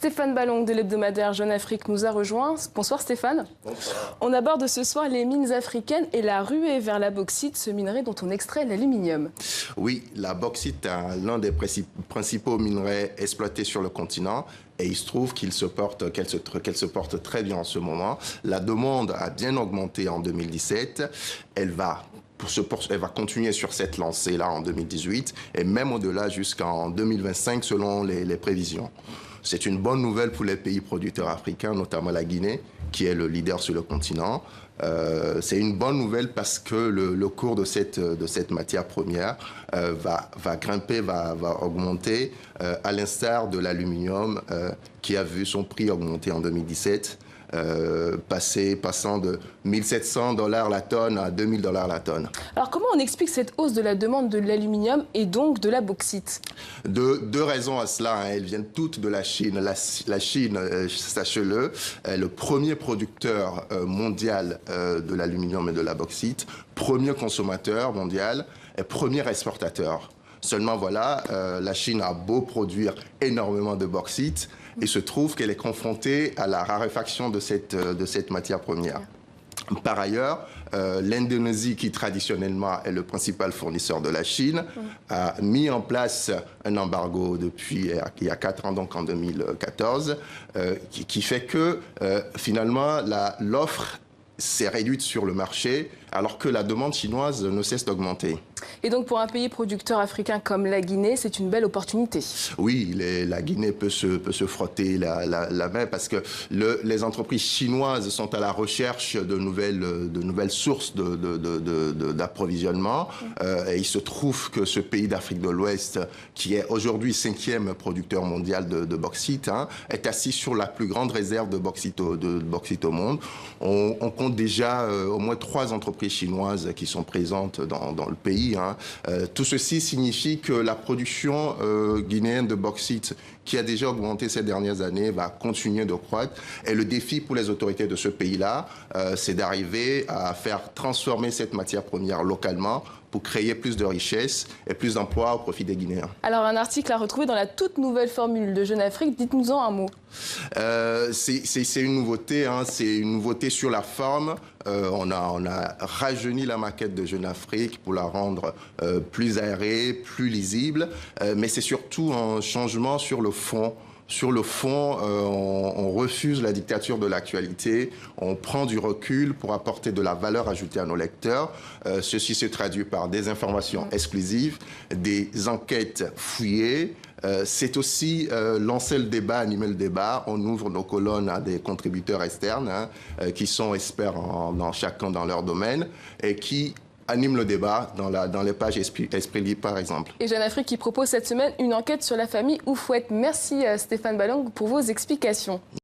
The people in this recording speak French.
Stéphane Ballon de l'hebdomadaire Jeune Afrique nous a rejoint. Bonsoir Stéphane. Bonsoir. On aborde ce soir les mines africaines et la ruée vers la bauxite, ce minerai dont on extrait l'aluminium. Oui, la bauxite est l'un des principaux minerais exploités sur le continent. Et il se trouve qu'elle se porte très bien en ce moment. La demande a bien augmenté en 2017. Elle va continuer sur cette lancée-là en 2018 et même au-delà jusqu'en 2025 selon les prévisions. C'est une bonne nouvelle pour les pays producteurs africains, notamment la Guinée, qui est le leader sur le continent. C'est une bonne nouvelle parce que le cours de cette matière première va grimper, va augmenter, à l'instar de l'aluminium qui a vu son prix augmenter en 2017. Passant de 1 700 $ la tonne à 2 000 $ la tonne. Alors comment on explique cette hausse de la demande de l'aluminium et donc de la bauxite? Deux raisons à cela, hein. Elles viennent toutes de la Chine. La Chine, sachez-le, est le premier producteur mondial de l'aluminium et de la bauxite, premier consommateur mondial et premier exportateur. Seulement voilà, la Chine a beau produire énormément de bauxite, il se trouve qu'elle est confrontée à la raréfaction de cette matière première. Par ailleurs, l'Indonésie, qui traditionnellement est le principal fournisseur de la Chine, a mis en place un embargo depuis il y a 4 ans, donc en 2014, qui fait que finalement l'offre s'est réduite sur le marché alors que la demande chinoise ne cesse d'augmenter. Et donc pour un pays producteur africain comme la Guinée, c'est une belle opportunité. Oui, la Guinée peut se frotter la main parce que les entreprises chinoises sont à la recherche de nouvelles sources d'approvisionnement. Et il se trouve que ce pays d'Afrique de l'Ouest, qui est aujourd'hui 5e producteur mondial de bauxite, hein, est assis sur la plus grande réserve de bauxite au monde. On compte déjà au moins 3 entreprises chinoises qui sont présentes dans le pays. Hein. Tout ceci signifie que la production guinéenne de bauxite, qui a déjà augmenté ces dernières années, va continuer de croître. Et le défi pour les autorités de ce pays-là, c'est d'arriver à faire transformer cette matière première localement pour créer plus de richesses et plus d'emplois au profit des Guinéens. Alors, un article à retrouver dans la toute nouvelle formule de Jeune Afrique. Dites-nous-en un mot. C'est une nouveauté, hein, c'est une nouveauté sur la forme. On a rajeuni la maquette de Jeune Afrique pour la rendre plus aérée, plus lisible, mais c'est surtout un changement sur le fond. Sur le fond, on refuse la dictature de l'actualité, on prend du recul pour apporter de la valeur ajoutée à nos lecteurs. Ceci se traduit par des informations exclusives, des enquêtes fouillées. C'est aussi lancer le débat, animer le débat. On ouvre nos colonnes à des contributeurs externes qui sont experts chacun dans leur domaine et qui anime le débat dans les pages Esprit Libre, par exemple. Et Jeune Afrique qui propose cette semaine une enquête sur la famille Oufouette. Merci Stéphane Ballon pour vos explications.